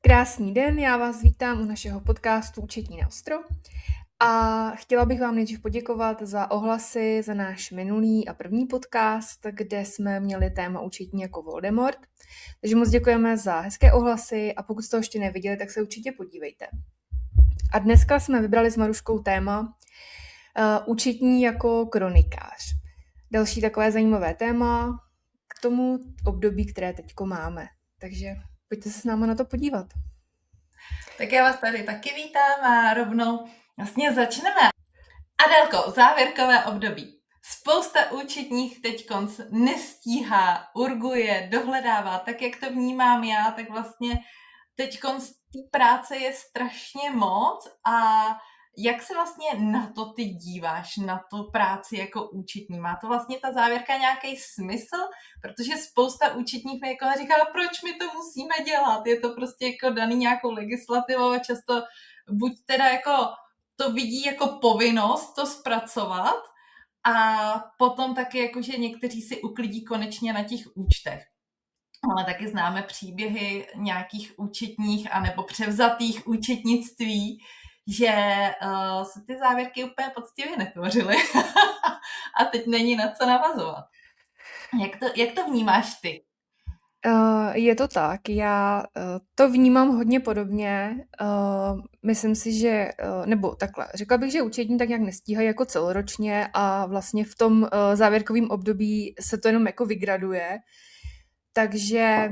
Krásný den, já vás vítám u našeho podcastu Účetní na ostro a chtěla bych vám nejdřív poděkovat za ohlasy za náš minulý a první podcast, kde jsme měli téma účetní jako Voldemort. Takže moc děkujeme za hezké ohlasy a pokud jste ho ještě neviděli, tak se určitě podívejte. A dneska jsme vybrali s Maruškou téma účetní jako kronikář. Další takové zajímavé téma k tomu období, které teďko máme. Takže pojďte se s námi na to podívat. Tak já vás tady taky vítám a rovnou vlastně začneme. Adélko, závěrkové období. Spousta účetních teďkonc nestíhá, urguje, dohledává. Tak, jak to vnímám já, tak vlastně teďkonc té práce je strašně moc a jak se vlastně na to ty díváš, na tu práci jako účetní? Má to vlastně ta závěrka nějaký smysl? Protože spousta účetních mi jako říká, proč my to musíme dělat? Je to prostě jako daný nějakou legislativou a často buď teda jako to vidí jako povinnost to zpracovat a potom taky jako, že někteří si uklidí konečně na těch účtech. Ale taky známe příběhy nějakých účetních anebo převzatých účetnictví, že se ty závěrky úplně poctivě netvořily a teď není na co navazovat. Jak to vnímáš ty? Je to tak, já to vnímám hodně podobně. Myslím si, že, nebo takhle, řekla bych, že účetní tak nějak nestíhají jako celoročně a vlastně v tom závěrkovém období se to jenom jako vygraduje. Takže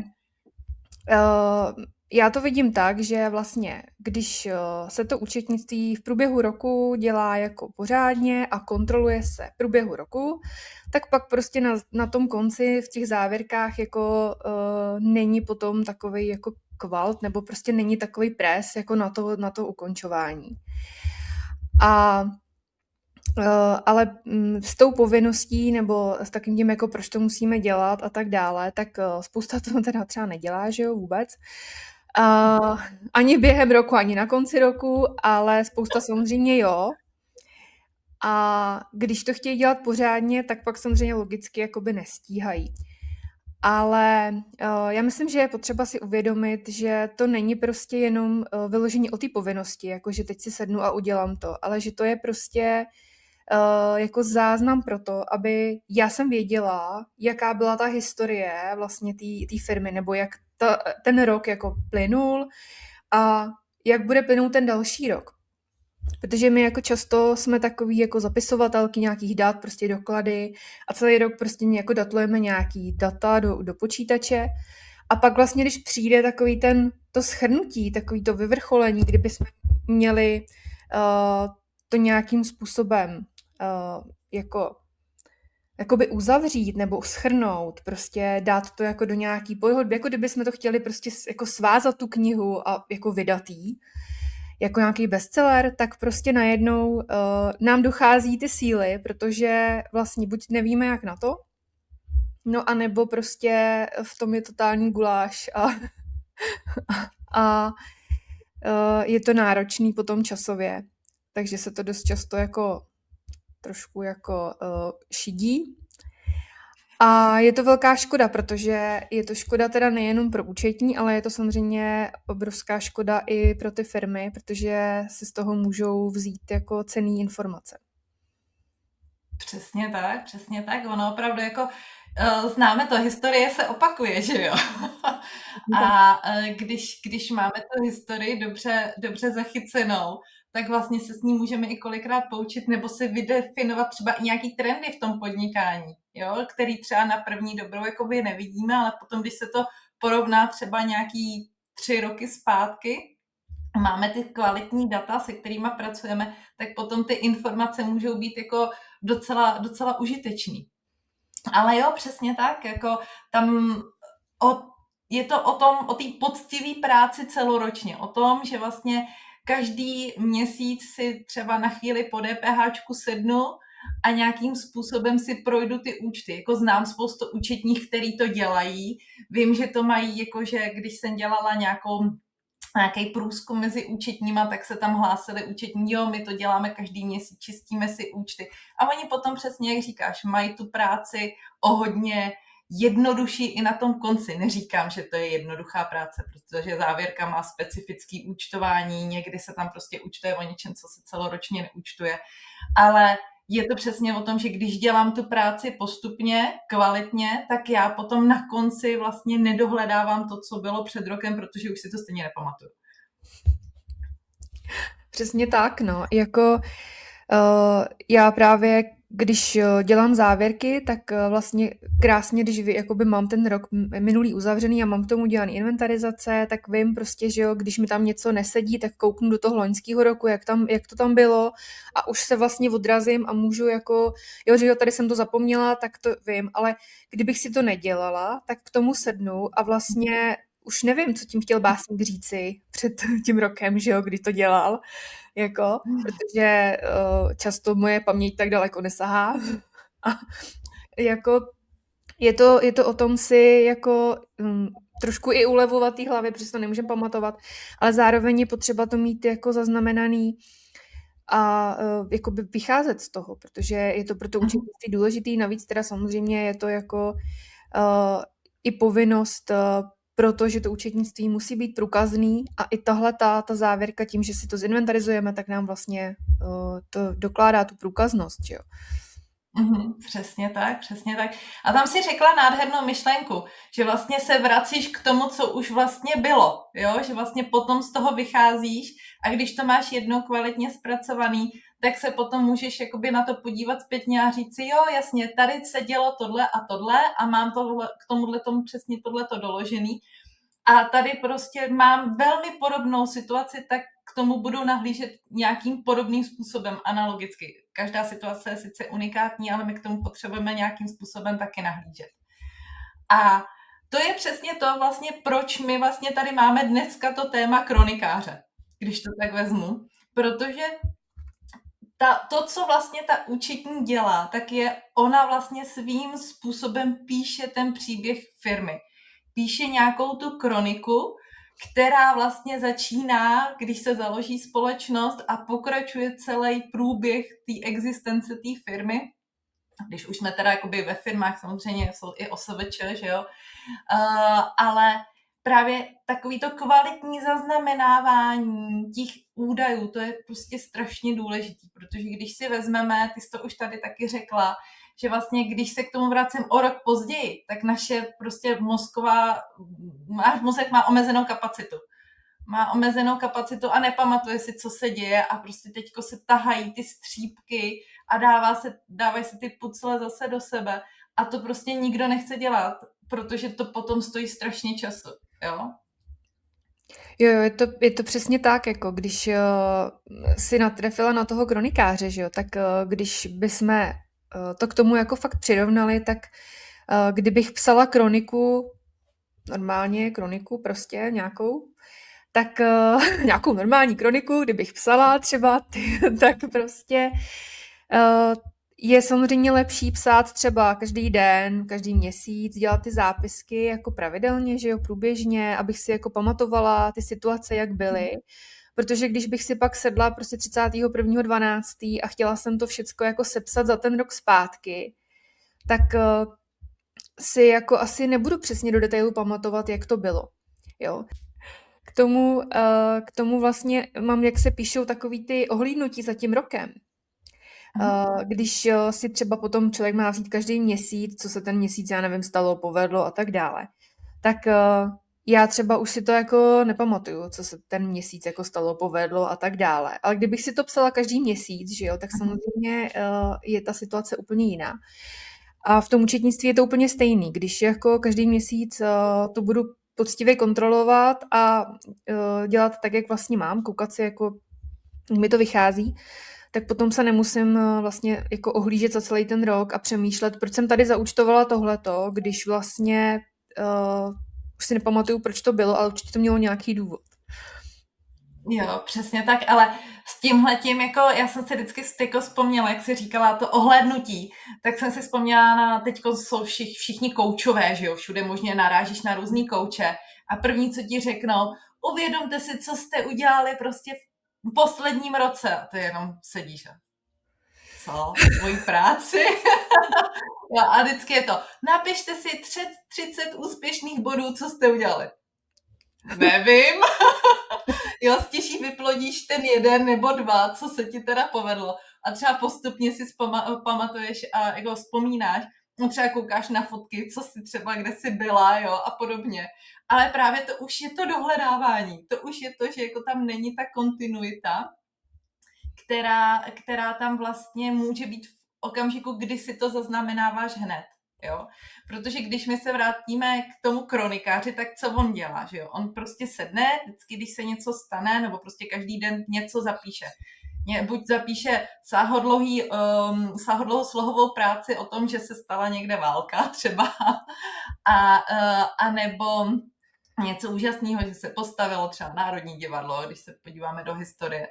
já to vidím tak, že vlastně, když se to účetnictví v průběhu roku dělá jako pořádně a kontroluje se v průběhu roku, tak pak prostě na tom konci v těch závěrkách jako není potom takový jako kvalt, nebo prostě není takový pres jako na to ukončování. Ale s tou povinností nebo s takým tím, jako proč to musíme dělat a tak dále, tak spousta toho teda třeba nedělá, že jo, vůbec. Ani během roku, ani na konci roku, ale spousta samozřejmě jo. A když to chtějí dělat pořádně, tak pak samozřejmě logicky jakoby nestíhají. Ale já myslím, že je potřeba si uvědomit, že to není prostě jenom vyložení o té povinnosti, jako že teď si sednu a udělám to, ale že to je prostě jako záznam pro to, aby já jsem věděla, jaká byla ta historie vlastně té firmy, nebo jak ten rok jako plynul a jak bude plynout ten další rok. Protože my jako často jsme takový jako zapisovatelky nějakých dat, prostě doklady a celý rok prostě jako datlujeme nějaký data do počítače a pak vlastně, když přijde takový to shrnutí, takový to vyvrcholení, kdyby jsme měli to nějakým způsobem jakoby uzavřít nebo shrnout, prostě dát to jako do nějaký pohodby, jako kdyby jsme to chtěli prostě jako svázat tu knihu a jako vydat jí, jako nějaký bestseller, tak prostě najednou nám dochází ty síly, protože vlastně buď nevíme, jak na to, no a nebo prostě v tom je totální guláš a je to náročný potom časově, takže se to dost často jako trošku jako šidí. A je to velká škoda, protože je to škoda teda nejenom pro účetní, ale je to samozřejmě obrovská škoda i pro ty firmy, protože si z toho můžou vzít jako cenné informace. Přesně tak. Ono opravdu jako známe to, historie se opakuje, že jo? A když máme tu historii dobře zachycenou, tak vlastně se s ní můžeme i kolikrát poučit nebo si vydefinovat třeba i nějaký trendy v tom podnikání, jo? Který třeba na první dobrou jakoby nevidíme, ale potom, když se to porovná třeba nějaký 3 roky zpátky, máme ty kvalitní data, se kterými pracujeme, tak potom ty informace můžou být jako docela užitečný. Ale jo, přesně tak, jako tam je to o té poctivé práci celoročně, o tom, že vlastně každý měsíc si třeba na chvíli po DPHčku sednu a nějakým způsobem si projdu ty účty. Jako znám spoustu účetních, který to dělají. Vím, že to mají, jakože když jsem dělala nějaký průzkum mezi účetníma, tak se tam hlásili účetní, jo, my to děláme každý měsíc, čistíme si účty. A oni potom přesně, jak říkáš, mají tu práci o hodně jednodušší i na tom konci. Neříkám, že to je jednoduchá práce, protože závěrka má specifický účtování, někdy se tam prostě účtuje o něčem, co se celoročně neúčtuje, ale je to přesně o tom, že když dělám tu práci postupně, kvalitně, tak já potom na konci vlastně nedohledávám to, co bylo před rokem, protože už si to stejně nepamatuju. Přesně tak, no. Jako já právě, když dělám závěrky, tak vlastně krásně, když jakoby mám ten rok minulý uzavřený a mám k tomu dělaný inventarizace, tak vím prostě, že jo, když mi tam něco nesedí, tak kouknu do toho loňského roku, jak to tam bylo a už se vlastně odrazím a můžu jako, jo, že jo, tady jsem to zapomněla, tak to vím, ale kdybych si to nedělala, tak k tomu sednu a vlastně už nevím, co tím chtěl básník říci před tím rokem, že jo, kdy to dělal, jako, protože často moje paměť tak daleko nesahá. A jako je to o tom si jako trošku i ulevovat té hlavě, protože to nemůžeme pamatovat, ale zároveň je potřeba to mít jako zaznamenaný a jakoby vycházet z toho, protože je to pro to účetnictví důležitý, navíc teda samozřejmě je to jako i povinnost protože to účetnictví musí být průkazný a i tahle ta závěrka tím, že si to zinventarizujeme, tak nám vlastně to dokládá tu průkaznost, že jo. Přesně tak, přesně tak. A tam si řekla nádhernou myšlenku, že vlastně se vracíš k tomu, co už vlastně bylo, jo? Že vlastně potom z toho vycházíš a když to máš jednou kvalitně zpracovaný, tak se potom můžeš jakoby na to podívat zpětně a říct si, jo, jasně, tady se dělo tohle a mám k tomuhle tomu přesně tohleto doložený. A tady prostě mám velmi podobnou situaci, tak k tomu budu nahlížet nějakým podobným způsobem, analogicky. Každá situace je sice unikátní, ale my k tomu potřebujeme nějakým způsobem taky nahlížet. A to je přesně to vlastně, proč my vlastně tady máme dneska to téma kronikáře, když to tak vezmu. Protože to, co vlastně ta účetní dělá, tak je, ona vlastně svým způsobem píše ten příběh firmy. Píše nějakou tu kroniku, která vlastně začíná, když se založí společnost a pokračuje celý průběh té existence té firmy. Když už jsme teda jakoby ve firmách, samozřejmě jsou i OSVČ, že jo? Ale právě takový to kvalitní zaznamenávání těch údajů, to je prostě strašně důležitý, protože když si vezmeme, ty jsi to už tady taky řekla, že vlastně, když se k tomu vracím o rok později, tak naše prostě náš mozek má omezenou kapacitu. Má omezenou kapacitu a nepamatuje si, co se děje a prostě teďko se tahají ty střípky a dávají se ty pucle zase do sebe a to prostě nikdo nechce dělat, protože to potom stojí strašně času, jo? Jo, je to přesně tak, jako když si natrefila na toho kronikáře, že jo, tak když bychom to k tomu jako fakt přirovnali, tak kdybych psala kroniku, normálně kroniku prostě nějakou, tak nějakou normální kroniku, kdybych psala třeba, tak prostě je samozřejmě lepší psát třeba každý den, každý měsíc, dělat ty zápisky jako pravidelně, že jo, průběžně, abych si jako pamatovala ty situace, jak byly. Protože když bych si pak sedla prostě 31.12. a chtěla jsem to všecko jako sepsat za ten rok zpátky, tak si jako asi nebudu přesně do detailu pamatovat, jak to bylo. Jo. K tomu vlastně mám, jak se píšou takový ty ohlídnutí za tím rokem. Když si třeba potom člověk má vzít každý měsíc, co se ten měsíc, já nevím, stalo, povedlo a tak dále, tak já třeba už si to jako nepamatuju, co se ten měsíc jako stalo, povedlo a tak dále. Ale kdybych si to psala každý měsíc, že jo, tak samozřejmě je ta situace úplně jiná. A v tom účetnictví je to úplně stejný. Když jako každý měsíc to budu poctivě kontrolovat a dělat tak, jak vlastně mám, koukat si, jako mi to vychází, tak potom se nemusím vlastně jako ohlížet za celý ten rok a přemýšlet, proč jsem tady zaúčtovala tohleto, když vlastně už si nepamatuju, proč to bylo, ale určitě to mělo nějaký důvod. Jo, přesně tak, ale s tímhletím, jako já jsem si vždycky vzpomněla, jak jsi říkala, to ohlédnutí, tak jsem si vzpomněla na, teďko jsou všichni koučové, že jo, všude možně narážíš na různý kouče a první, co ti řeknou, uvědomte si, co jste udělali prostě v posledním roce a ty jenom sedíš a co? Svoji práci? Jo, a vždycky je to, napište si 30 úspěšných bodů, co jste udělali. Nevím. Jo, stěží vyplodíš ten 1 nebo 2, co se ti teda povedlo. A třeba postupně si pamatuješ a jako vzpomínáš, no třeba koukáš na fotky, co jsi třeba, kde jsi byla, jo, a podobně. Ale právě to už je to dohledávání. To už je to, že jako tam není ta kontinuita, která tam vlastně může být v okamžiku, kdy si to zaznamenáváš hned. Jo? Protože když my se vrátíme k tomu kronikáři, tak co on dělá? Že jo? On prostě sedne, vždycky, když se něco stane, nebo prostě každý den něco zapíše. Buď zapíše sáhodlouhou slohovou práci o tom, že se stala někde válka třeba, a nebo něco úžasného, že se postavilo třeba Národní divadlo, když se podíváme do historie.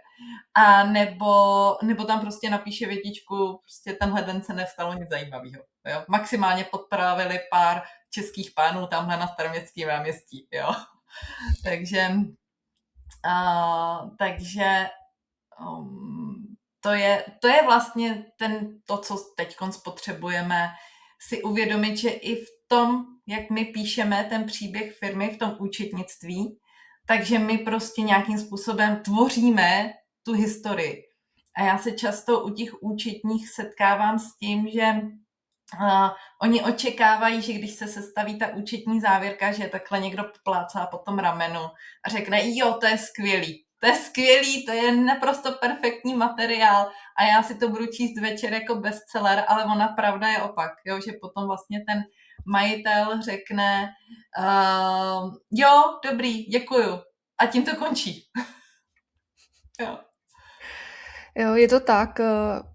A nebo tam prostě napíše větičku, prostě tenhle den se nestalo nic zajímavého. Jo? Maximálně podpravili pár českých pánů tamhle na Staroměstském náměstí. Jo? Takže to je vlastně to, co teď potřebujeme si uvědomit, že i v tom, jak my píšeme ten příběh firmy v tom účetnictví, takže my prostě nějakým způsobem tvoříme tu historii. A já se často u těch účetních setkávám s tím, že oni očekávají, že když se sestaví ta účetní závěrka, že takhle někdo poplácá po tom ramenu a řekne, jo, to je skvělý. To je skvělý, to je naprosto perfektní materiál a já si to budu číst večer jako bestseller, ale ona pravda je opak, jo, že potom vlastně ten majitel řekne jo, dobrý, děkuju. A tím to končí. Jo. Jo, je to tak,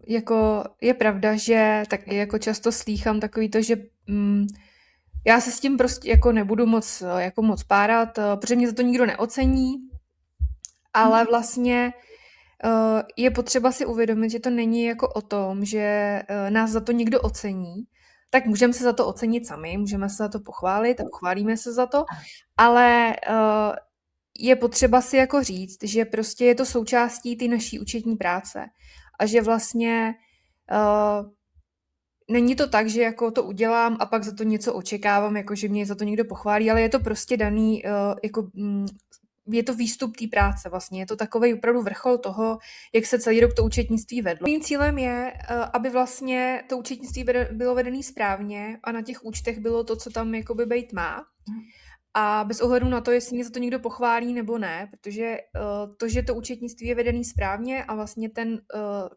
jako je pravda, že tak jako často slýchám takový to, že já se s tím prostě jako nebudu moc párat, protože mě za to nikdo neocení, ale vlastně je potřeba si uvědomit, že to není jako o tom, že nás za to někdo ocení, tak můžeme se za to ocenit sami, můžeme se za to pochválit a pochválíme se za to, ale je potřeba si jako říct, že prostě je to součástí ty naší účetní práce a že vlastně není to tak, že jako to udělám a pak za to něco očekávám, jako že mě za to někdo pochválí, ale je to prostě daný, je to výstup té práce vlastně, je to takovej opravdu vrchol toho, jak se celý rok to účetnictví vedlo. Mým cílem je, aby vlastně to účetnictví bylo vedené správně a na těch účtech bylo to, co tam jakoby být má. A bez ohledu na to, jestli mě za to někdo pochválí nebo ne, protože to, že to účetnictví je vedený správně a vlastně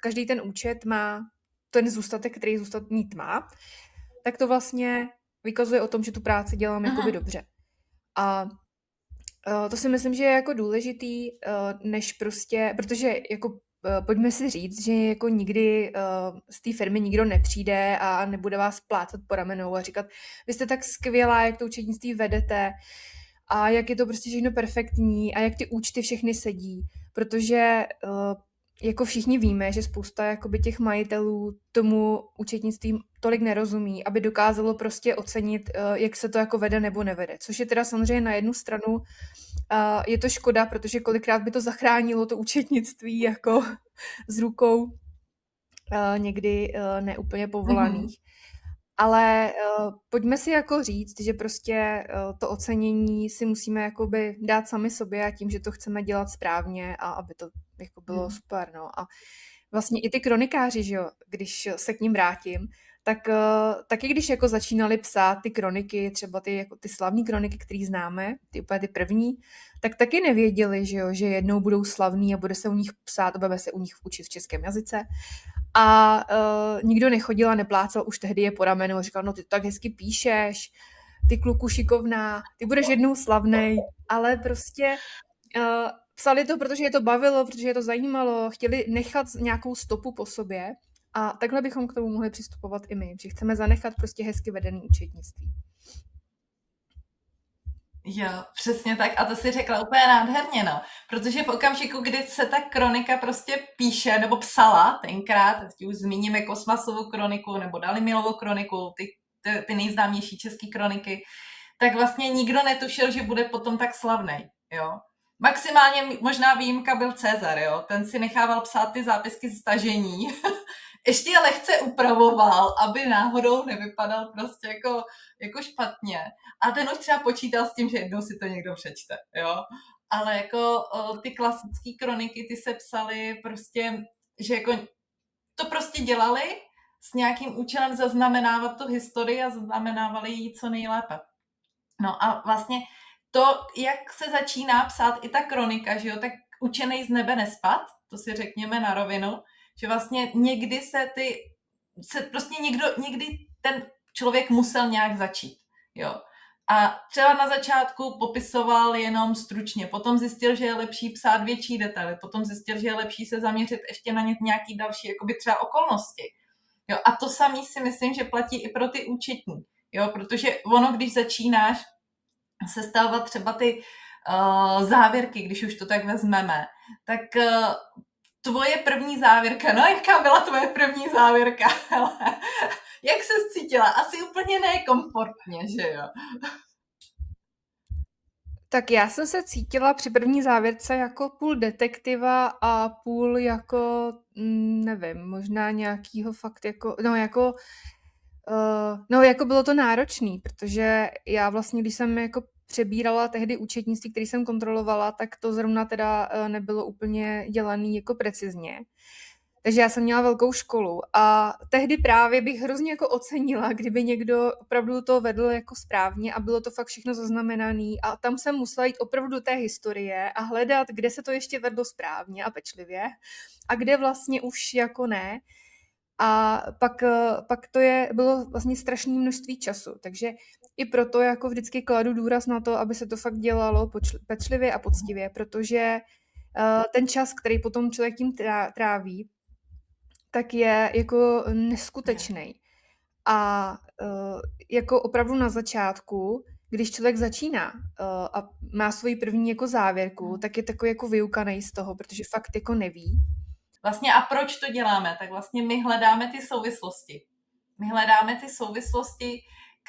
každý ten účet má ten zůstatek, který mít má, tak to vlastně vykazuje o tom, že tu práci dělám jakoby dobře. A to si myslím, že je jako důležitý, než prostě, protože jako pojďme si říct, že jako nikdy z té firmy nikdo nepřijde a nebude vás plácat po ramenou a říkat, vy jste tak skvělá, jak to účetnictví vedete a jak je to prostě všechno perfektní a jak ty účty všechny sedí, protože jako všichni víme, že spousta jakoby těch majitelů tomu účetnictví tolik nerozumí, aby dokázalo prostě ocenit, jak se to jako vede nebo nevede. Což je teda samozřejmě na jednu stranu je to škoda, protože kolikrát by to zachránilo to účetnictví jako z rukou někdy neúplně povolaných. Ale pojďme si jako říct, že prostě to ocenění si musíme jakoby dát sami sobě a tím, že to chceme dělat správně a aby to jako bylo super. No. A vlastně i ty kronikáři, že jo, když se k ním vrátím, tak taky když jako začínali psát ty kroniky, třeba ty slavné kroniky, které známe, ty první, tak taky nevěděli, že jo, že jednou budou slavný a bude se u nich psát, budeme se u nich učit v českém jazyce. A nikdo nechodil a neplácal už tehdy je po ramenu a říkal, no ty to tak hezky píšeš, ty kluku šikovná, ty budeš jednou slavnej, ale prostě psali to, protože je to bavilo, protože je to zajímalo, chtěli nechat nějakou stopu po sobě a takhle bychom k tomu mohli přistupovat i my, že chceme zanechat prostě hezky vedený účetnictví. Jo, přesně tak. A to si řekla úplně nádherně, no. Protože v okamžiku, kdy se ta kronika prostě píše, nebo psala tenkrát, už zmíníme Kosmasovou kroniku, nebo Dalimilovou kroniku, ty nejznámější české kroniky, tak vlastně nikdo netušil, že bude potom tak slavnej, jo. Maximálně možná výjimka byl Cezar, jo. Ten si nechával psát ty zápisky z stažení, ještě je lehce upravoval, aby náhodou nevypadal prostě jako špatně. A ten už třeba počítal s tím, že jednou si to někdo přečte, jo. Ale jako ty klasické kroniky, ty se psaly prostě, že jako to prostě dělali s nějakým účelem zaznamenávat tu historii a zaznamenávali ji co nejlépe. No a vlastně to, jak se začíná psát i ta kronika, že jo, tak učenej z nebe nespad, to si řekněme na rovinu, že vlastně někdy někdy ten člověk musel nějak začít, jo. A třeba na začátku popisoval jenom stručně, potom zjistil, že je lepší psát větší detaily, potom zjistil, že je lepší se zaměřit ještě na nějaký další, jakoby třeba okolnosti. Jo, a to samé si myslím, že platí i pro ty účetní, jo, protože ono, když začínáš sestavovat třeba ty závěrky, když už to tak vezmeme, tak tvoje první závěrka, no jaká byla tvoje první závěrka? Jak se cítila? Asi úplně nekomfortně, že jo? Tak já jsem se cítila při první závěrce jako půl detektiva a půl jako, nevím, možná nějakýho fakt jako, no jako bylo to náročný, protože já vlastně, když jsem jako přebírala tehdy účetnictví, který jsem kontrolovala, tak to zrovna teda nebylo úplně dělaný jako precizně. Takže já jsem měla velkou školu a tehdy právě bych hrozně jako ocenila, kdyby někdo opravdu to vedl jako správně a bylo to fakt všechno zaznamenaný a tam jsem musela jít opravdu do té historie a hledat, kde se to ještě vedlo správně a pečlivě a kde vlastně už jako ne. A pak bylo vlastně strašné množství času, takže i proto jako vždycky kladu důraz na to, aby se to fakt dělalo pečlivě a poctivě, protože ten čas, který potom člověk tím tráví, tak je jako neskutečný. A jako opravdu na začátku, když člověk začíná a má svoji první jako závěrku, tak je takový jako vyukanej z toho, protože fakt jako neví. Vlastně a proč to děláme? Tak vlastně my hledáme ty souvislosti. My hledáme ty souvislosti,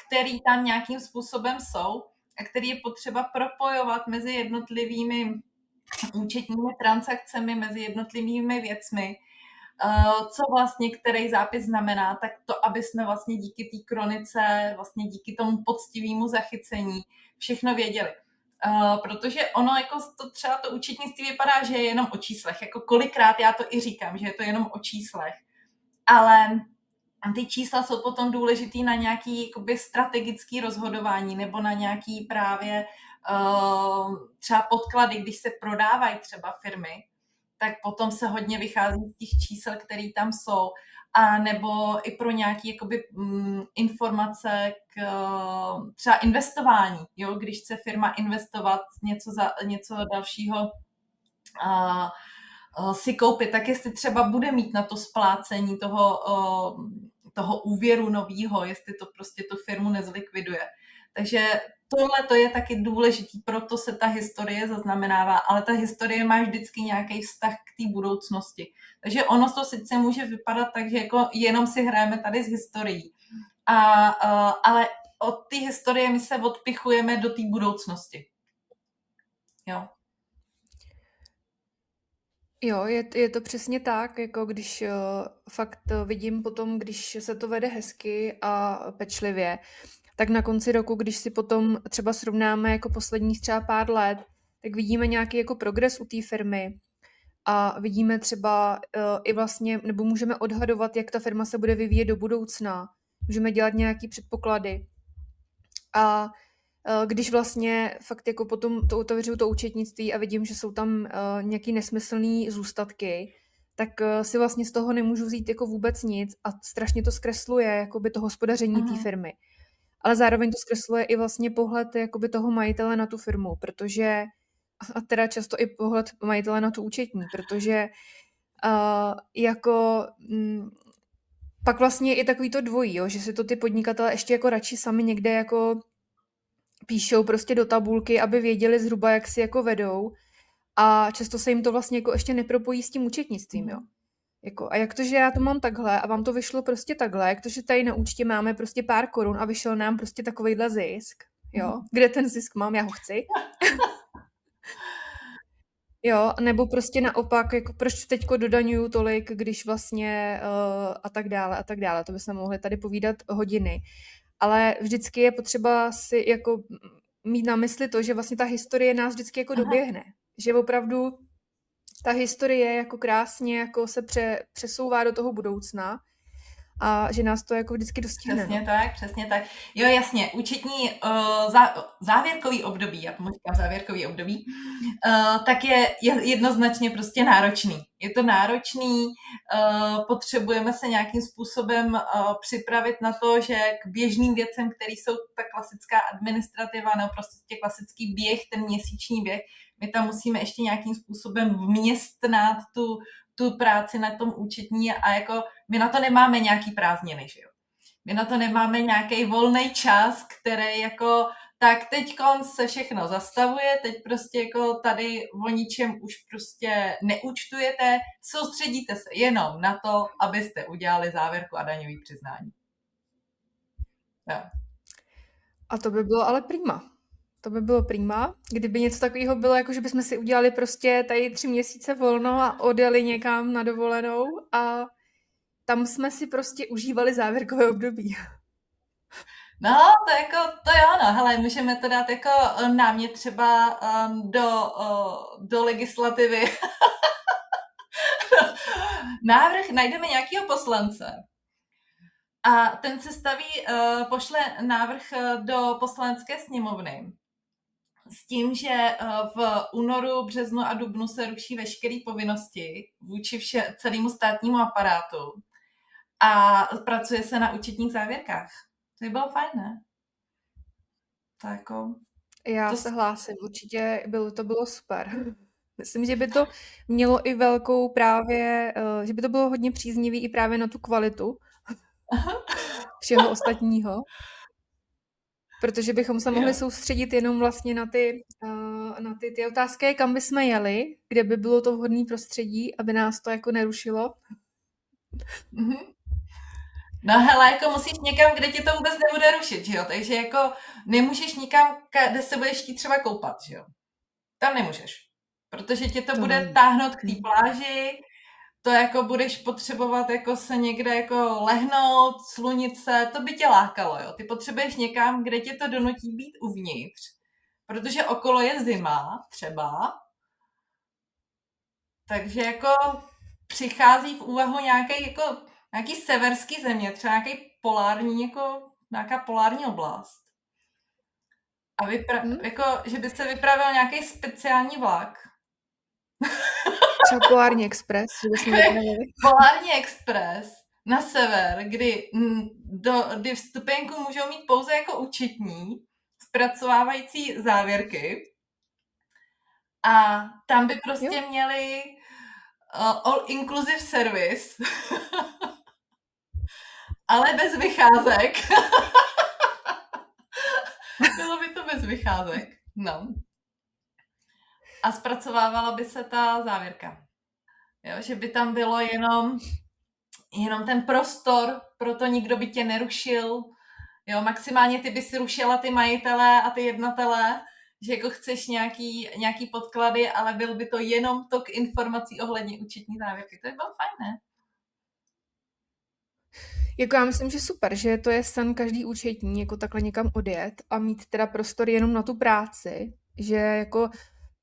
které tam nějakým způsobem jsou a které je potřeba propojovat mezi jednotlivými účetními transakcemi, mezi jednotlivými věcmi, co vlastně který zápis znamená, tak to, aby jsme vlastně díky té kronice, vlastně díky tomu poctivému zachycení všechno věděli. Protože ono jako třeba to účetnictví vypadá, že je jenom o číslech. Jako kolikrát já to i říkám, že je to jenom o číslech. Ale ty čísla jsou potom důležitý na nějaký jakoby strategický rozhodování nebo na nějaký právě třeba podklady, když se prodávají třeba firmy, tak potom se hodně vychází z těch čísel, které tam jsou, a nebo i pro nějaké jakoby, informace k třeba investování, jo? Když chce firma investovat něco dalšího si koupit, tak jestli třeba bude mít na to splácení toho úvěru novýho, jestli to prostě tu firmu nezlikviduje. Takže tohle to je taky důležitý, proto se ta historie zaznamenává, ale ta historie má vždycky nějaký vztah k té budoucnosti. Takže ono to sice může vypadat tak, že jako jenom si hrajeme tady s historií, ale od té historie my se odpichujeme do té budoucnosti. Jo. Jo, je to přesně tak, jako když fakt vidím potom, když se to vede hezky a pečlivě, tak na konci roku, když si potom třeba srovnáme jako posledních třeba pár let, tak vidíme nějaký jako progres u té firmy a vidíme třeba i vlastně, nebo můžeme odhadovat, jak ta firma se bude vyvíjet do budoucna. Můžeme dělat nějaký předpoklady. A když vlastně fakt jako potom to otevřu to účetnictví a vidím, že jsou tam nějaký nesmyslný zůstatky, tak si vlastně z toho nemůžu vzít jako vůbec nic a strašně to zkresluje jakoby to hospodaření té firmy. Ale zároveň to zkresluje i vlastně pohled jakoby toho majitele na tu firmu, protože a teda často i pohled majitele na tu účetní, protože pak vlastně je takový to dvojí, jo, že si to ty podnikatelé ještě jako radši sami někde jako píšou prostě do tabulky, aby věděli zhruba, jak si jako vedou a často se jim to vlastně jako ještě nepropojí s tím účetnictvím, jo. Jako, a jak to, že já to mám takhle a vám to vyšlo prostě takhle, jak to, že tady na účtě máme prostě pár korun a vyšel nám prostě takovejhle zisk, jo. Kde ten zisk mám, já ho chci. Jo, nebo prostě naopak, jako proč teďko dodaňuju tolik, když vlastně a tak dále a tak dále. To bychom mohli tady povídat hodiny. Ale vždycky je potřeba si jako mít na mysli to, že vlastně ta historie nás vždycky jako Aha. doběhne. Že opravdu ta historie jako krásně jako se přesouvá do toho budoucna a že nás to jako vždycky dostihne. Přesně No. tak, přesně tak. Jo, jasně, účetní závěrkový období, já tomu říkám závěrkový období, tak je jednoznačně prostě náročný. Je to náročný, potřebujeme se nějakým způsobem připravit na to, že k běžným věcem, které jsou ta klasická administrativa nebo prostě klasický běh, ten měsíční běh, my tam musíme ještě nějakým způsobem vměstnat tu práci na tom účetní a jako my na to nemáme nějaký prázdniny, že jo. My na to nemáme nějaký volný čas, který jako tak teď se všechno zastavuje, teď prostě jako tady o ničem už prostě neúčtujete, soustředíte se jenom na to, abyste udělali závěrku a daňový přiznání. Jo. A to by bylo ale prima. To by bylo prima, kdyby něco takového bylo, jako že bychom si udělali prostě tady 3 měsíce volno a odjeli někam na dovolenou a tam jsme si prostě užívali závěrkové období. No, to jo, no, hele, můžeme to dát jako námět třeba do legislativy. Návrh, najdeme nějakého poslance a ten se pošle návrh do poslanecké sněmovny s tím, že v únoru, březnu a dubnu se ruší veškeré povinnosti vůči celému státnímu aparátu a pracuje se na účetních závěrkách. To by bylo fajn, ne? To jako... Já se hlásím, určitě to bylo super. Myslím, že by to mělo i velkou právě, že by to bylo hodně příznivý i právě na tu kvalitu všeho ostatního. Protože bychom se mohli soustředit jenom vlastně na ty otázky, kam bychom jeli, kde by bylo to vhodné prostředí, aby nás to jako nerušilo. No hele, jako musíš někam, kde tě to vůbec nebude rušit, že jo? Takže jako nemůžeš nikam, kde se budeš chtít třeba koupat, že jo? Tam nemůžeš. Protože tě to bude táhnout k té pláži, to jako budeš potřebovat jako se někde jako lehnout, slunit se, to by tě lákalo, jo. Ty potřebuješ někam, kde tě to donutí být uvnitř, protože okolo je zima třeba, takže jako přichází v úvahu nějaký severský země, třeba nějaká polární oblast. A jako, že by se vypravil nějaký speciální vlak. Třeba Polární expres, že bychom vypravili. Polární expres na sever, kdy vstupenku můžou mít pouze jako účetní, zpracovávající závěrky. A tam by prostě měli all inclusive service, ale bez vycházek. Bylo by to bez vycházek. No. A zpracovávala by se ta závěrka. Jo, že by tam bylo jenom ten prostor, proto nikdo by tě nerušil. Jo, maximálně ty by si rušila ty majitele a ty jednatele, že jako chceš nějaký podklady, ale byl by to jenom tok informací ohledně účetní závěrky. To by bylo fajn, ne? Jako já myslím, že super, že to je sen každý účetní, jako takhle někam odjet a mít teda prostor jenom na tu práci, že jako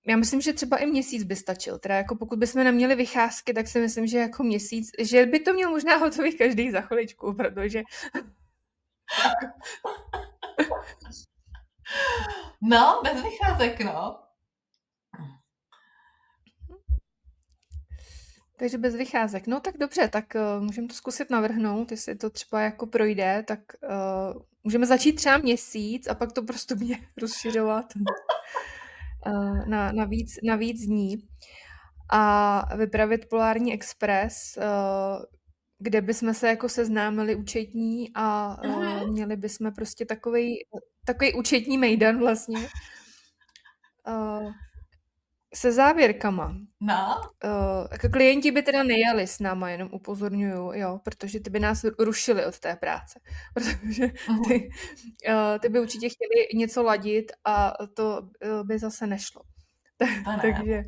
já myslím, že třeba i měsíc by stačil. Teda jako pokud bychom neměli vycházky, tak si myslím, že jako měsíc, že by to měl možná hotový každý za chviličku, protože... No, bez vycházek, no. Takže bez vycházek. No tak dobře, tak můžeme to zkusit navrhnout, jestli to třeba jako projde, tak můžeme začít třeba měsíc a pak to prostě rozšiřovat na víc dní a vypravit Polární expres, kde bychom se jako seznámili účetní a měli bychom prostě takový účetní mejdan vlastně se závěrkama. No. Jako klienti by teda nejeli s náma, jenom upozorňuju, jo, protože ty by nás rušili od té práce. Protože ty by určitě chtěli něco ladit a to by zase nešlo. Takže...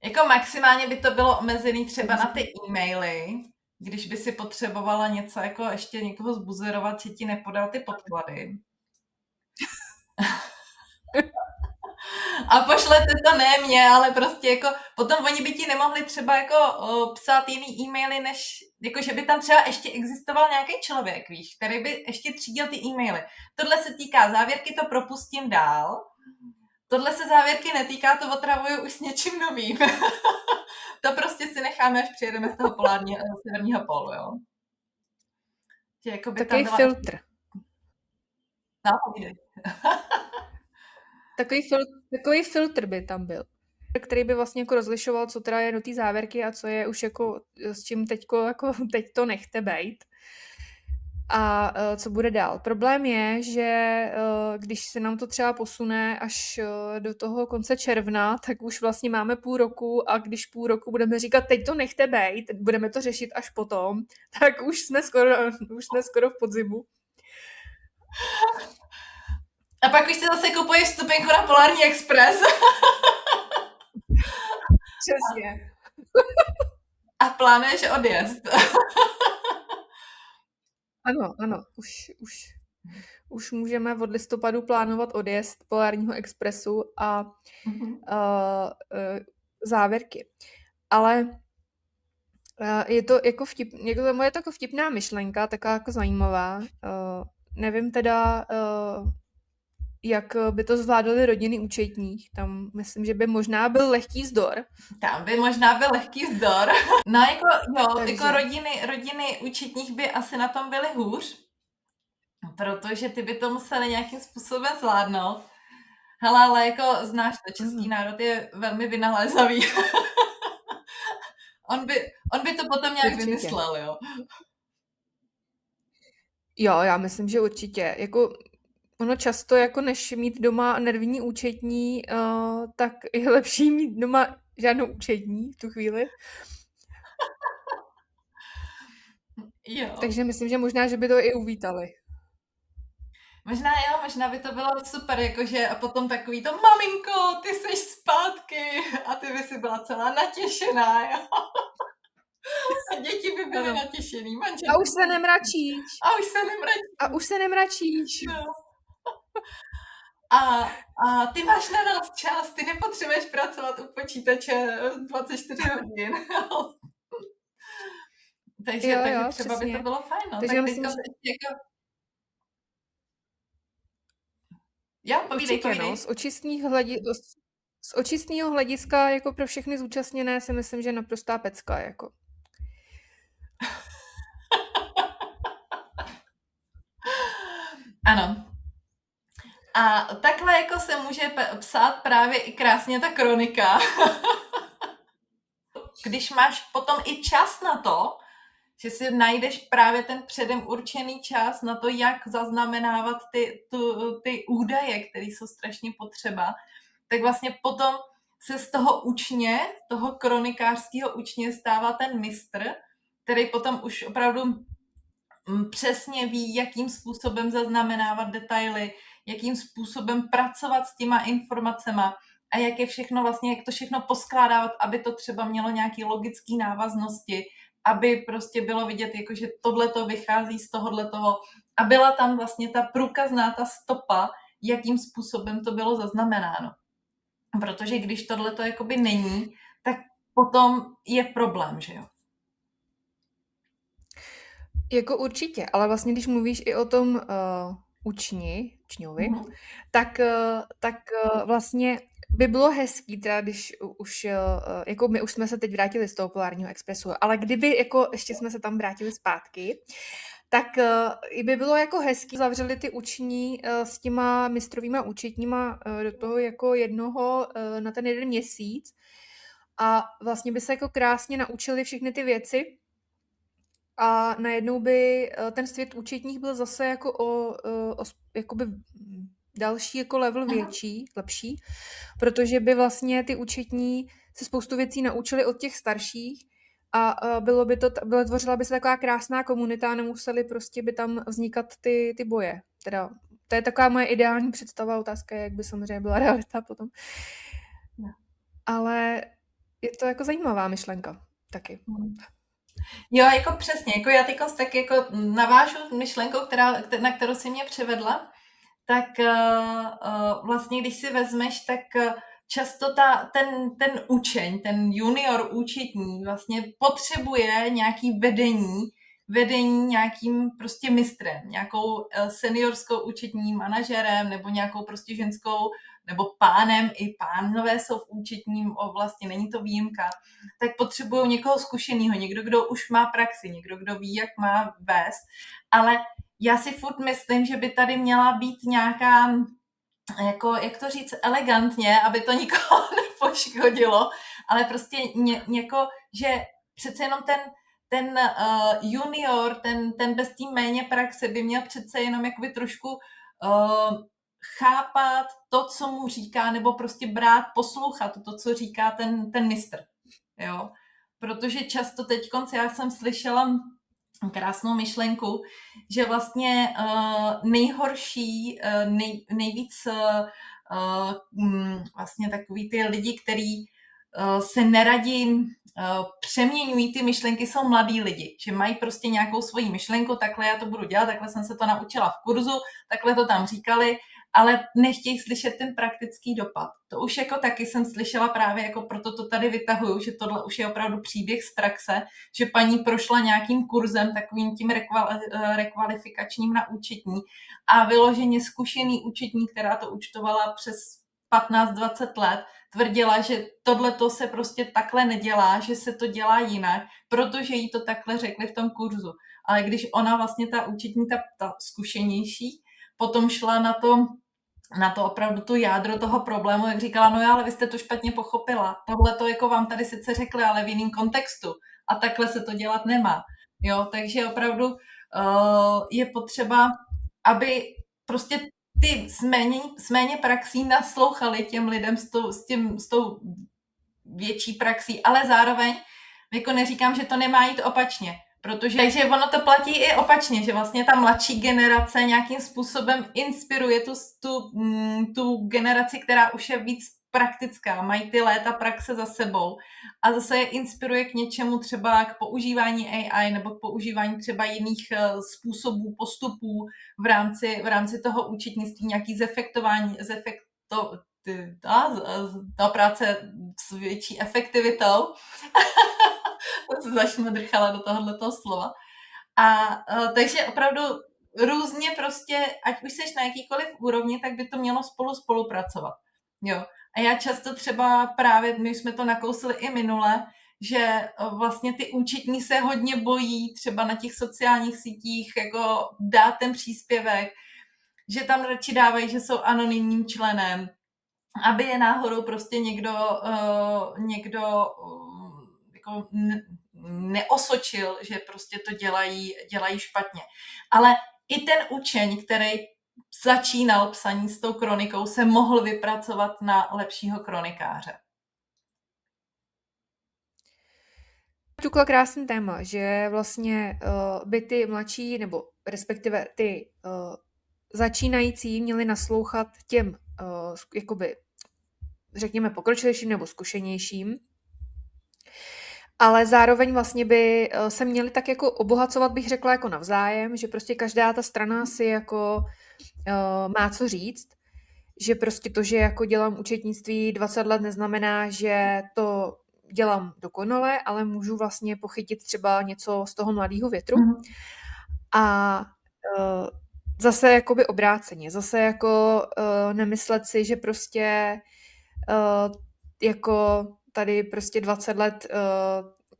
Jako maximálně by to bylo omezený třeba na ty e-maily, když by si potřebovala něco jako ještě někoho zbuzerovat, že ti nepodal ty podklady. A pošlete to ne mě, ale prostě jako potom oni by ti nemohli třeba jako psát jiný e-maily, než jako že by tam třeba ještě existoval nějaký člověk, víš, který by ještě třídil ty e-maily. Tohle se týká závěrky, to propustím dál. Tohle se závěrky netýká, to otravuju už s něčím novým. To prostě si necháme, až přijedeme z toho polárního severního pólu, jo. Že jako by Takový tam byla filtr. No, povídej. Takový filtr by tam byl, který by vlastně jako rozlišoval, co teda je do té závěrky a co je už jako s čím teď to nechte bejt. A co bude dál? Problém je, že když se nám to třeba posune až do toho konce června, tak už vlastně máme půl roku a když půl roku budeme říkat, teď to nechte bejt, budeme to řešit až potom, tak už jsme skoro v podzimu. A pak už si zase kupuješ vstupenku na Polární Express. Přesně. A plánuješ odjezd. Ano, už můžeme od listopadu plánovat odjezd Polárního Expressu a závěrky. Ale je to jako vtipná myšlenka, taková jako zajímavá. Nevím teda, jak by to zvládali rodiny účetních. Tam myslím, že by možná byl lehký vzdor. Tam by možná byl lehký vzdor. No jako, jo, Takže. jako rodiny účetních by asi na tom byly hůř, protože ty by to museli nějakým způsobem zvládnout. Hele, ale jako znáš to, český národ je velmi vynalézavý. on by to potom nějak vymyslel, jo. Jo, já myslím, že určitě. Jako ono často, jako než mít doma nervní účetní, tak je lepší mít doma žádnou účetní v tu chvíli. Jo. Takže myslím, že možná, že by to i uvítali. Možná by to bylo super, jakože a potom takový to, maminko, ty jsi zpátky a ty by si byla celá natěšená, jo. A děti by byly natěšený. A už se nemračíš. A už se nemračíš. No. A ty máš na nás čas, ty nepotřebuješ pracovat u počítače 24 hodin. takže třeba by to bylo fajn. No. Takže tak myslím, že... jako... Já, povídej. No, z očistného hlediska jako pro všechny zúčastněné si myslím, že naprostá pecka. Jako. Ano. A takhle jako se může psát právě i krásně ta kronika. Když máš potom i čas na to, že si najdeš právě ten předem určený čas na to, jak zaznamenávat ty údaje, které jsou strašně potřeba, tak vlastně potom se z toho učně, toho kronikářského učně stává ten mistr, který potom už opravdu přesně ví, jakým způsobem zaznamenávat detaily, jakým způsobem pracovat s těma informacema a jak to všechno poskládávat, aby to třeba mělo nějaké logické návaznosti, aby prostě bylo vidět, jako, že tohleto vychází z tohohletoho a byla tam vlastně ta průkazná, ta stopa, jakým způsobem to bylo zaznamenáno. Protože když tohleto jakoby není, tak potom je problém, že jo? Jako určitě, ale vlastně když mluvíš i o tom učňovi, tak vlastně by bylo hezký, teda když už, jako my už jsme se teď vrátili z toho Polárního Expressu, ale kdyby jako ještě jsme se tam vrátili zpátky, tak by bylo jako hezký, zavřeli ty uční s těma mistrovýma účetníma do toho jako jednoho na ten jeden měsíc a vlastně by se jako krásně naučili všechny ty věci a najednou by ten svět účetních byl zase jako o jakoby další jako level větší, lepší, protože by vlastně ty účetní se spoustu věcí naučili od těch starších a tvořila by se taková krásná komunita a nemuseli prostě by tam vznikat ty boje. Teda, to je taková moje ideální představa, otázka je, jak by samozřejmě byla realita potom. Ale je to jako zajímavá myšlenka taky. Jo, jako přesně, jako já teďko tak jako navážu myšlenkou, na kterou si mě přivedla, tak vlastně, když si vezmeš, tak často ten učeň, ten junior účetní vlastně potřebuje nějaký vedení nějakým prostě mistrem, nějakou seniorskou účetní manažerem nebo nějakou prostě ženskou nebo pánem, i pánové jsou v účetním oblasti, není to výjimka, tak potřebují někoho zkušeného, někdo, kdo už má praxi, někdo, kdo ví, jak má vést, ale já si furt myslím, že by tady měla být nějaká, jako, jak to říct elegantně, aby to nikoho nepoškodilo, ale prostě něko, že přece jenom ten junior, ten bez té méně praxe by měl přece jenom jakoby trošku chápat to, co mu říká, nebo prostě brát, poslouchat to, co říká ten mistr. Jo? Protože často teďkonc já jsem slyšela krásnou myšlenku, že vlastně nejhorší, nejvíc vlastně takový ty lidi, který se neradi přeměňují ty myšlenky, jsou mladí lidi, že mají prostě nějakou svoji myšlenku, takhle já to budu dělat, takhle jsem se to naučila v kurzu, takhle to tam říkali, ale nechtějí slyšet ten praktický dopad. To už jako taky jsem slyšela právě, jako proto to tady vytahuju, že tohle už je opravdu příběh z praxe, že paní prošla nějakým kurzem, takovým tím rekvalifikačním na účetní a vyloženě zkušený účetní, která to účtovala přes 15-20 let, tvrdila, že tohleto se prostě takhle nedělá, že se to dělá jinak, protože jí to takhle řekli v tom kurzu. Ale když ona vlastně ta účetní, ta zkušenější, potom šla na to opravdu tu jádro toho problému, jak říkala, no já, ale vy jste to špatně pochopila. Tohle to jako vám tady sice řekli, ale v jiném kontextu. A takhle se to dělat nemá. Jo, takže opravdu je potřeba, aby prostě ty s méně praxí naslouchali těm lidem s tou větší praxí, ale zároveň jako neříkám, že to nemá jít opačně. Takže ono to platí i opačně, že vlastně ta mladší generace nějakým způsobem inspiruje tu generaci, která už je víc praktická, mají ty léta praxe za sebou a zase je inspiruje k něčemu, třeba k používání AI nebo k používání třeba jiných způsobů, postupů v rámci toho účetnictví, nějaký ta práce s větší efektivitou. Se zašmodrchala do tohoto slova. Takže opravdu různě prostě, ať už seš na jakýkoliv úrovni, tak by to mělo spolupracovat. Jo. A já často třeba právě, my jsme to nakousli i minule, že vlastně ty účetní se hodně bojí třeba na těch sociálních sítích jako dát ten příspěvek, že tam radši dávají, že jsou anonymním členem, aby je náhodou prostě někdo jako neosočil, že prostě to dělají špatně. Ale i ten učeň, který začínal psaní s tou kronikou, se mohl vypracovat na lepšího kronikáře. Tukla krásný téma, že vlastně by ty mladší, nebo respektive ty začínající měli naslouchat těm jakoby, řekněme, pokročilejším nebo zkušenějším, ale zároveň vlastně by se měli tak jako obohacovat, bych řekla, jako navzájem, že prostě každá ta strana si jako má co říct, že prostě to, že jako dělám účetnictví 20 let, neznamená, že to dělám dokonale, ale můžu vlastně pochytit třeba něco z toho mladého větru. A zase jakoby obráceně, zase jako nemyslet si, že prostě jako tady prostě 20 let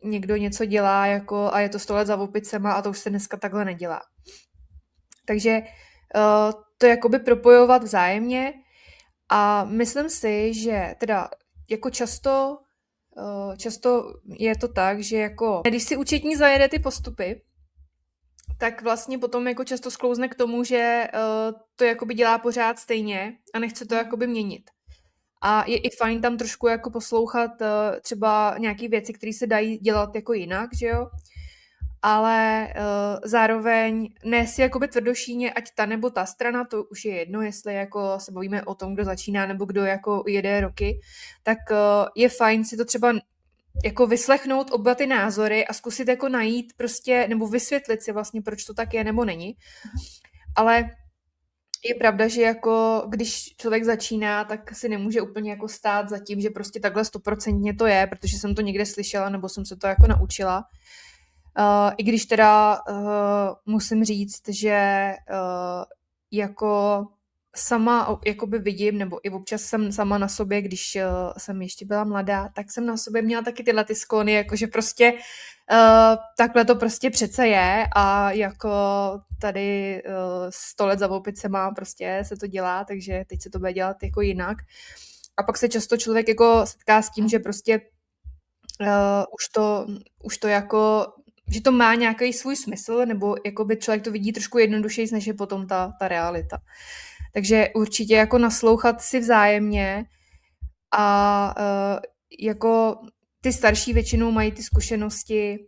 někdo něco dělá jako a je to 100 let za opicema a to už se dneska takhle nedělá. Takže to jakoby propojovat vzájemně a myslím si, že teda jako často je to tak, že jako když si účetní zajede ty postupy, tak vlastně potom jako často sklouzne k tomu, že to jakoby dělá pořád stejně a nechce to jakoby měnit. A je i fajn tam trošku jako poslouchat třeba nějaké věci, které se dají dělat jako jinak, že jo? Ale zároveň ne si jakoby tvrdošíně, ať ta nebo ta strana, to už je jedno, jestli jako se bavíme o tom, kdo začíná nebo kdo jako jede roky, tak je fajn si to třeba jako vyslechnout oba ty názory a zkusit jako najít prostě, nebo vysvětlit si vlastně, proč to tak je nebo není. Ale je pravda, že jako když člověk začíná, tak si nemůže úplně jako stát za tím, že prostě takhle 100% to je, protože jsem to někde slyšela nebo jsem se to jako naučila. I když teda musím říct, že jako sama jakoby vidím, nebo i občas jsem sama na sobě, když jsem ještě byla mladá, tak jsem na sobě měla taky tyhle ty sklony, jakože prostě takhle to prostě přece je a jako tady 100 let za opicema prostě se to dělá, takže teď se to bude dělat jako jinak. A pak se často člověk jako setká s tím, že prostě už to jako, že to má nějaký svůj smysl, nebo jakoby člověk to vidí trošku jednodušeji, než je potom ta realita. Takže určitě jako naslouchat si vzájemně a jako ty starší většinou mají ty zkušenosti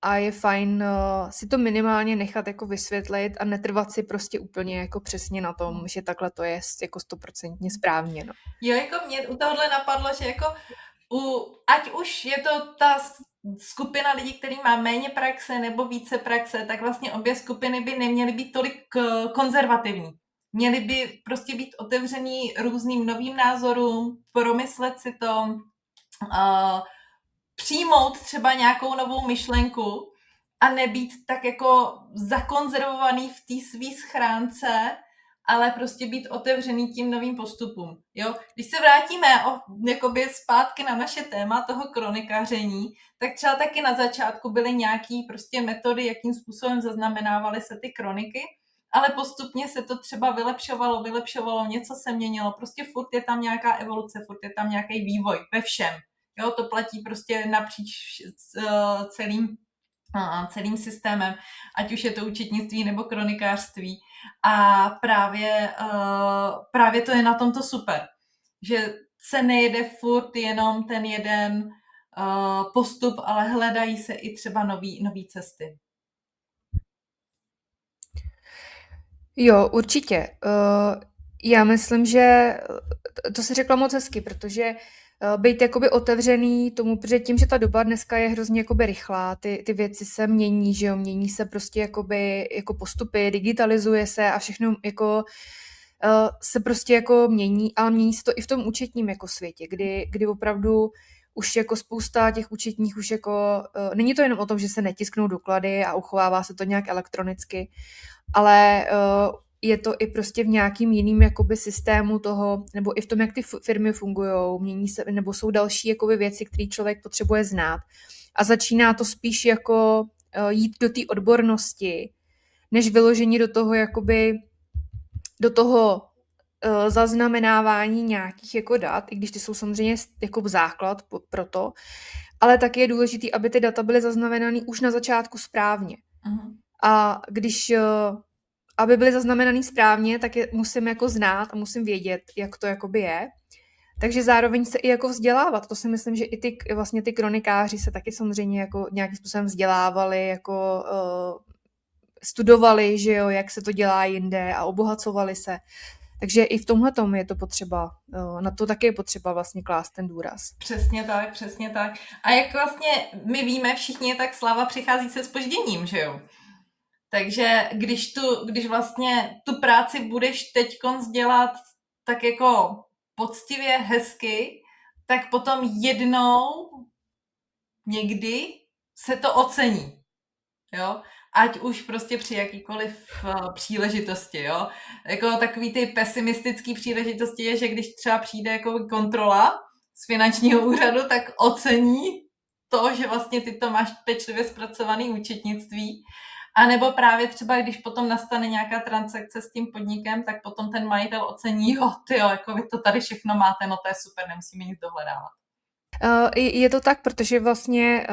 a je fajn si to minimálně nechat jako vysvětlit a netrvat si prostě úplně jako přesně na tom, že takhle to je jako 100% správně. No. Jo, jako mě u tohohle napadlo, že jako ať už je to ta skupina lidí, který má méně praxe nebo více praxe, tak vlastně obě skupiny by neměly být tolik konzervativní. Měly by prostě být otevřený různým novým názorům, promyslet si to, přijmout třeba nějakou novou myšlenku a nebýt tak jako zakonzervovaný v té svý schránce, ale prostě být otevřený tím novým postupům. Jo? Když se vrátíme jakoby zpátky na naše téma toho kronikáření, tak třeba taky na začátku byly nějaký prostě metody, jakým způsobem zaznamenávaly se ty kroniky, ale postupně se to třeba vylepšovalo, něco se měnilo, prostě furt je tam nějaká evoluce, furt je tam nějaký vývoj ve všem. Jo, to platí prostě napříč celým systémem, ať už je to účetnictví nebo kronikářství. A právě to je na tomto super, že se nejede furt jenom ten jeden postup, ale hledají se i třeba nový cesty. Jo, určitě. Já myslím, že to si řekla moc hezky, protože být jakoby otevřený tomu, protože tím, že ta doba dneska je hrozně jakoby rychlá, ty věci se mění, že jo, mění se prostě jakoby jako postupy, digitalizuje se a všechno jako se prostě jako mění, ale mění se to i v tom účetním jako světě, kdy opravdu už jako spousta těch účetních už jako, není to jenom o tom, že se netisknou doklady a uchovává se to nějak elektronicky, ale je to i prostě v nějakým jiným jakoby systému toho, nebo i v tom, jak ty firmy fungují, mění se, nebo jsou další jakoby věci, které člověk potřebuje znát. A začíná to spíš jako jít do té odbornosti, než vyložení do toho jakoby, do toho zaznamenávání nějakých jako dat, i když ty jsou samozřejmě jako základ pro to, ale taky je důležité, aby ty data byly zaznamenány už na začátku správně. Uh-huh. A když aby byly zaznamenaný správně, tak je musím jako znát a musím vědět, jak to jakoby je. Takže zároveň se i jako vzdělávat. To si myslím, že i vlastně ty kronikáři se taky samozřejmě jako nějakým způsobem vzdělávali, jako studovali, že jo, jak se to dělá jinde a obohacovali se. Takže i v tomhletom je to potřeba, na to taky je potřeba vlastně klást ten důraz. Přesně tak. A jak vlastně my víme všichni, tak sláva přichází se zpožděním, že jo? Takže když vlastně tu práci budeš teďkonc dělat tak jako poctivě, hezky, tak potom jednou, někdy se to ocení. Jo? Ať už prostě při jakýkoliv příležitosti, jo. Jako takový ty pesimistický příležitosti je, že když třeba přijde jako kontrola z finančního úřadu, tak ocení to, že vlastně ty to máš pečlivě zpracovaný účetnictví. A nebo právě třeba, když potom nastane nějaká transakce s tím podnikem, tak potom ten majitel ocení, jo, jako vy to tady všechno máte, no to je super, nemusíme nic dohledávat. Je to tak, protože vlastně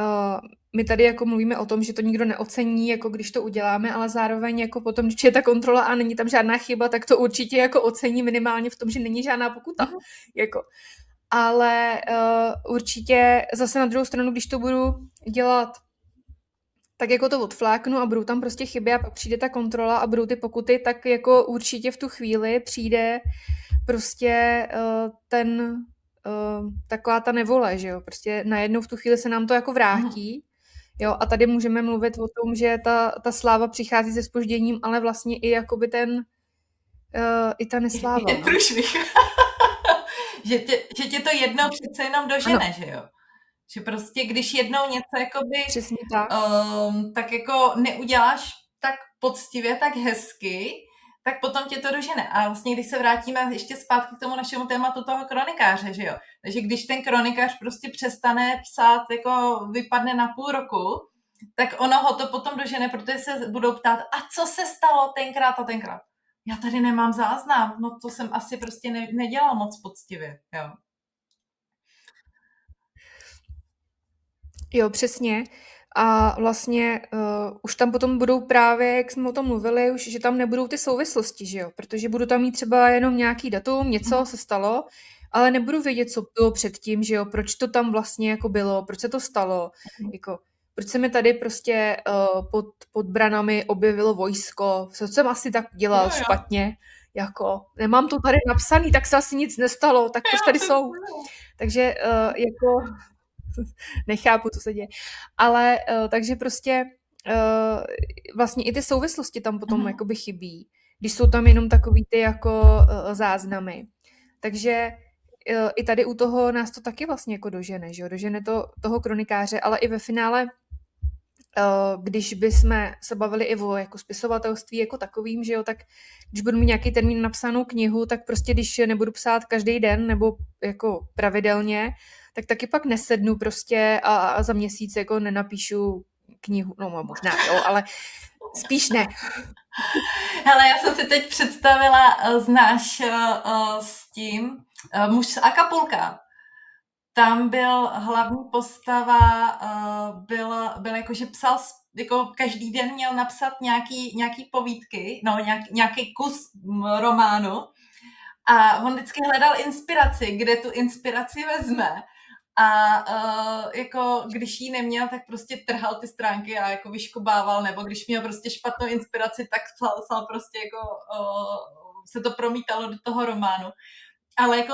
my tady jako mluvíme o tom, že to nikdo neocení, jako když to uděláme, ale zároveň jako potom, když je ta kontrola a není tam žádná chyba, tak to určitě jako ocení minimálně v tom, že není žádná pokuta. Jako. Ale určitě zase na druhou stranu, když to budu dělat tak jako to odfláknu a budou tam prostě chyby a pak přijde ta kontrola a budou ty pokuty, tak jako určitě v tu chvíli přijde prostě ten taková ta nevole, že jo, prostě najednou v tu chvíli se nám to jako Mhm. vrátí, jo, a tady můžeme mluvit o tom, že ta sláva přichází se zpožděním, ale vlastně i jakoby i ta I nesláva, ten no. průšvih. že tě to jednou přece jenom Ano, dožene, že jo? Že prostě když jednou něco jakoby, přesně tak. tak jako neuděláš tak poctivě, tak hezky, tak potom tě to dožene. A vlastně, když se vrátíme ještě zpátky k tomu našemu tématu toho kronikáře, že jo? Takže když ten kronikář prostě přestane psát, jako vypadne na půl roku, tak ono ho to potom dožene, protože se budou ptát, a co se stalo tenkrát a tenkrát. Já tady nemám záznam, no to jsem asi prostě nedělal moc poctivě, jo. Jo, přesně. A vlastně už tam potom budou právě, jak jsme o tom mluvili, už, že tam nebudou ty souvislosti, že jo? Protože budu tam mít třeba jenom nějaký datum, něco se stalo, ale nebudu vědět, co bylo předtím, že jo? Proč to tam vlastně jako bylo, proč se to stalo, jako proč se mi tady prostě pod branami objevilo vojsko, co jsem asi tak Jo, dělal jo. špatně, jako nemám to tady napsaný, tak se asi nic nestalo, tak proč tady jsou? Takže jako nechápu, co se děje. Ale takže prostě vlastně i ty souvislosti tam potom jakoby chybí, když jsou tam jenom takový ty jako záznamy. Takže i tady u toho nás to taky vlastně jako dožene, že jo? Dožene to toho kronikáře, ale i ve finále, když bychom se bavili i o jako spisovatelství jako takovým, že jo, tak když budu mít nějaký termín napsanou knihu, tak prostě když nebudu psát každý den nebo jako pravidelně, tak taky pak nesednu prostě a za měsíc jako nenapíšu knihu, no možná jo, ale spíš ne. Hele, já jsem si teď představila, znáš s tím Muž z Acapulka. Tam byl hlavní postava, byl jako, že psal, jako každý den měl napsat nějaký povídky, no nějaký kus románu a on vždycky hledal inspiraci, kde tu inspiraci vezme. A jako když jí neměl, tak prostě trhal ty stránky a jako vyškubával, nebo když měl prostě špatnou inspiraci, tak psal prostě jako se to promítalo do toho románu. Ale jako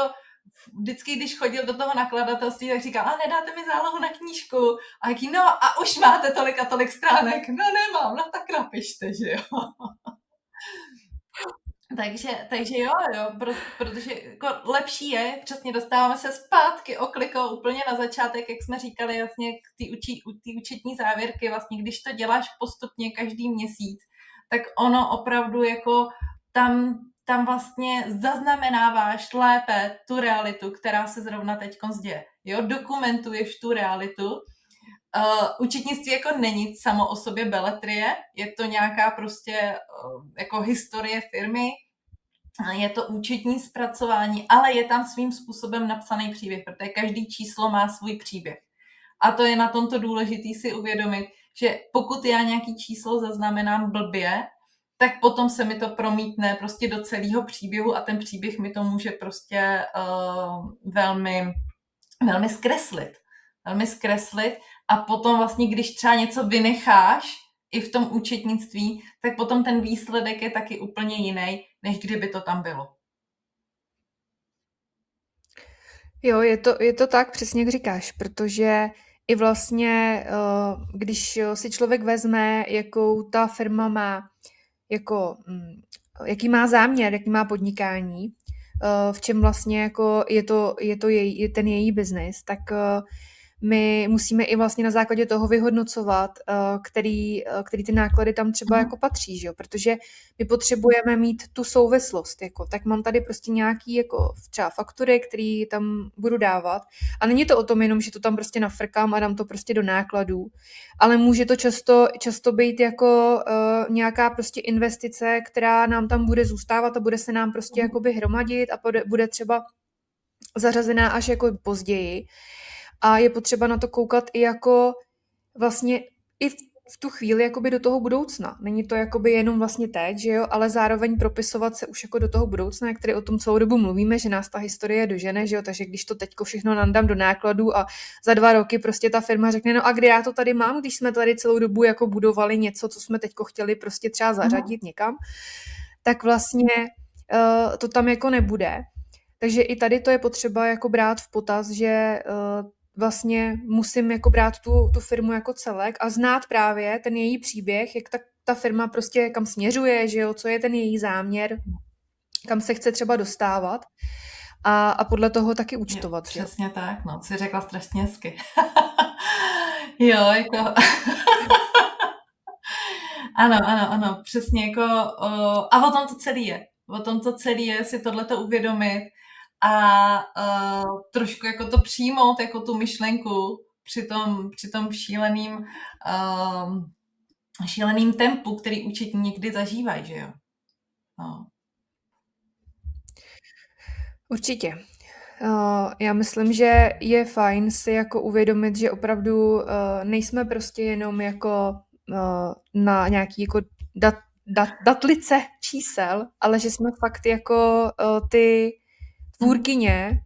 vždycky, když chodil do toho nakladatelství, tak říkal, a nedáte mi zálohu na knížku? A jaký, no a už máte tolik a tolik stránek. No nemám, no tak napište, že jo. Takže jo, protože jako lepší je, přesně dostáváme se zpátky oklikou úplně na začátek, jak jsme říkali, jasně k té účetní závěrky, vlastně když to děláš postupně každý měsíc, tak ono opravdu jako tam vlastně zaznamenáváš lépe tu realitu, která se zrovna teď děje. Jo, dokumentuješ tu realitu. Účetnictví jako není samo o sobě beletrie, je to nějaká prostě jako historie firmy, je to účetní zpracování, ale je tam svým způsobem napsaný příběh, protože každý číslo má svůj příběh. A to je na tomto důležitý si uvědomit, že pokud já nějaký číslo zaznamenám blbě, tak potom se mi to promítne prostě do celého příběhu a ten příběh mi to může prostě velmi, velmi zkreslit. Velmi zkreslit a potom vlastně, když třeba něco vynecháš i v tom účetnictví, tak potom ten výsledek je taky úplně jiný, než kdyby to tam bylo. Jo, je to tak, přesně jak říkáš, protože i vlastně, když si člověk vezme, jakou ta firma má, jako, jaký má záměr, jaký má podnikání, v čem vlastně jako je to ten její biznis, tak my musíme i vlastně na základě toho vyhodnocovat, který ty náklady tam třeba jako patří, že jo? Protože my potřebujeme mít tu souvislost, jako, tak mám tady prostě nějaký jako třeba faktury, který tam budu dávat a není to o tom jenom, že to tam prostě nafrkám a dám to prostě do nákladů, ale může to často být jako nějaká prostě investice, která nám tam bude zůstávat a bude se nám prostě jakoby hromadit a bude třeba zařazená až jako později. A je potřeba na to koukat i jako vlastně i v tu chvíli jakoby do toho budoucna. Není to jakoby jenom vlastně teď, že jo, ale zároveň propisovat se už jako do toho budoucna, jak tady o tom celou dobu mluvíme, že nás ta historie dožene, že jo, takže když to teďko všechno nandám do nákladů a za 2 roky prostě ta firma řekne, no a kde já to tady mám, když jsme tady celou dobu jako budovali něco, co jsme teďko chtěli prostě třeba zařadit někam, tak vlastně to tam jako nebude. Takže i tady to je potřeba jako brát v potaz, že vlastně musím jako brát tu firmu jako celek a znát právě ten její příběh, jak ta firma prostě kam směřuje, že jo, co je ten její záměr, kam se chce třeba dostávat a podle toho taky účtovat. Jo, přesně tak, no, jsi řekla strašně hezky. Jo, jako... ano, přesně jako... A o tom to celý je. O tom to celý je si tohleto uvědomit a trošku jako to přijmout, jako tu myšlenku při tom šíleným tempu, který účetní někdy zažívají, že jo? No. Určitě. Já myslím, že je fajn si jako uvědomit, že opravdu nejsme prostě jenom jako na nějaký jako datlice čísel, ale že jsme fakt jako ty tvůrkyně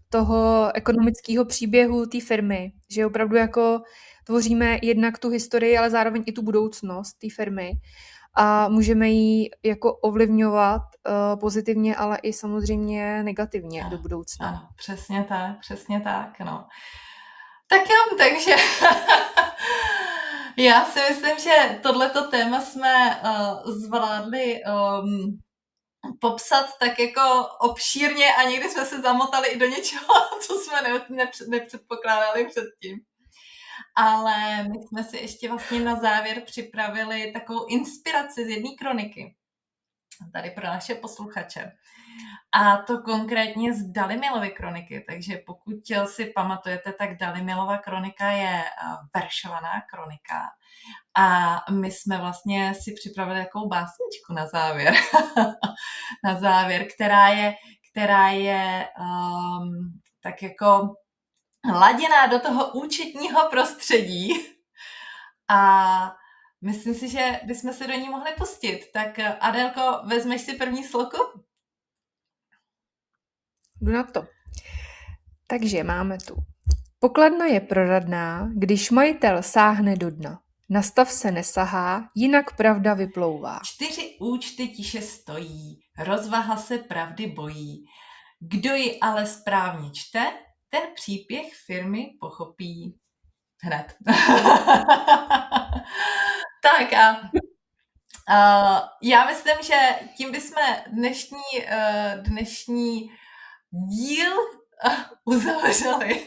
toho ekonomického příběhu té firmy, že opravdu jako tvoříme jednak tu historii, ale zároveň i tu budoucnost té firmy a můžeme ji jako ovlivňovat pozitivně, ale i samozřejmě negativně do budoucna. Ano, přesně tak, no. Tak jo, takže já si myslím, že tohleto téma jsme zvládli popsat tak jako obšírně a někdy jsme se zamotali i do něčeho, co jsme nepředpokládali předtím. Ale my jsme si ještě vlastně na závěr připravili takovou inspiraci z jedné kroniky. Tady pro naše posluchače. A to konkrétně z Dalimilovy kroniky. Takže pokud si pamatujete, tak Dalimilova kronika je veršovaná kronika. A my jsme vlastně si připravili takovou básničku na závěr. Na závěr, která je tak jako laděná do toho účetního prostředí. A myslím si, že bychom se do ní mohli pustit. Tak Adélko, vezmeš si první sloku? Jdu na to. Takže máme tu. Pokladna je proradná, když majitel sáhne do dna. Na stav se nesahá, jinak pravda vyplouvá. 4 účty tiše stojí, rozvaha se pravdy bojí. Kdo ji ale správně čte, ten příběh firmy pochopí hned. Tak a já myslím, že tím bychom dnešní díl uzavřeli.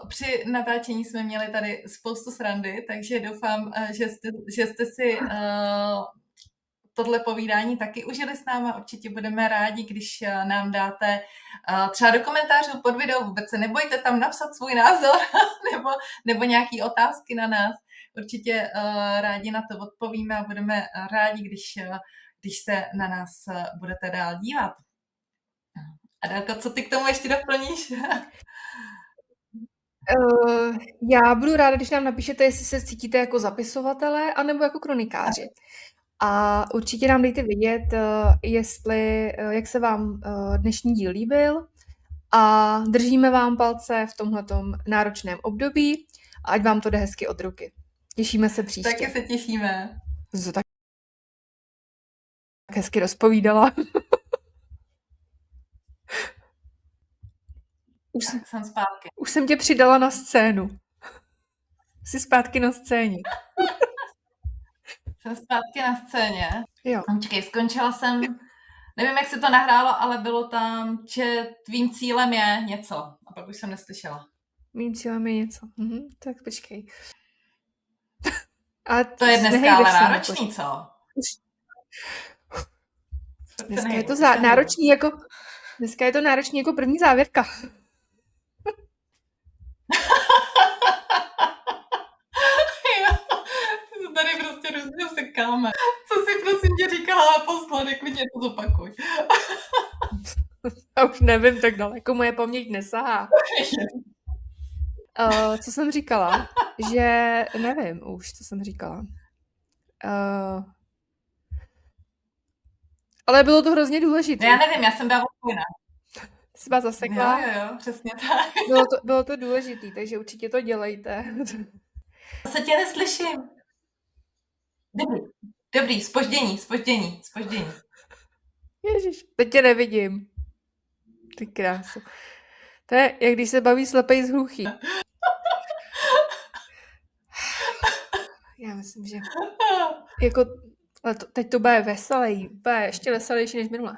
Při natáčení jsme měli tady spoustu srandy, takže doufám, že jste si tohle povídání taky užili s náma. Určitě budeme rádi, když nám dáte třeba do komentářů pod video, vůbec se nebojte tam napsat svůj názor nebo nějaké otázky na nás. Určitě rádi na to odpovíme a budeme rádi, když se na nás budete dál dívat. Adélko, co ty k tomu ještě doplníš? Já budu ráda, když nám napíšete, jestli se cítíte jako zapisovatelé anebo jako kronikáři. A určitě nám dejte vědět, jak se vám dnešní díl líbil a držíme vám palce v tomhletom náročném období a ať vám to jde hezky od ruky. Těšíme se příště. Taky se těšíme. To tak hezky rozpovídala. Jsem zpátky. Už jsem tě přidala na scénu. Jsi zpátky na scéně. Jsem zpátky na scéně. Jo. Počkej, skončila jsem, nevím, jak se to nahrálo, ale bylo tam, že tvým cílem je něco. A pak už jsem neslyšela. Mým cílem je něco. Tak počkej. A to je dneska ale náročný, co? Dneska je to náročný jako... Dneska je to náročný jako první závěrka. Tady prostě různě sekáme. Co jsi prosím tě říkala naposledy, klidně to zopakuj. Já už nevím, tak daleko moje paměť nesahá. Co jsem říkala? Že nevím už, co jsem říkala. Ale bylo to hrozně důležité. Já nevím, já jsem byla odpovědná. Jsi vás zasekla? Jo, přesně tak. Bylo to důležité, takže určitě to dělejte. Se tě neslyším. Dobrý, zpoždění. Ježiš, teď tě nevidím. Ty krásu. To je, jak když se baví slepej s hluchý. Já myslím, že jako, ale teď to bude veselý, bude ještě veselější než minule.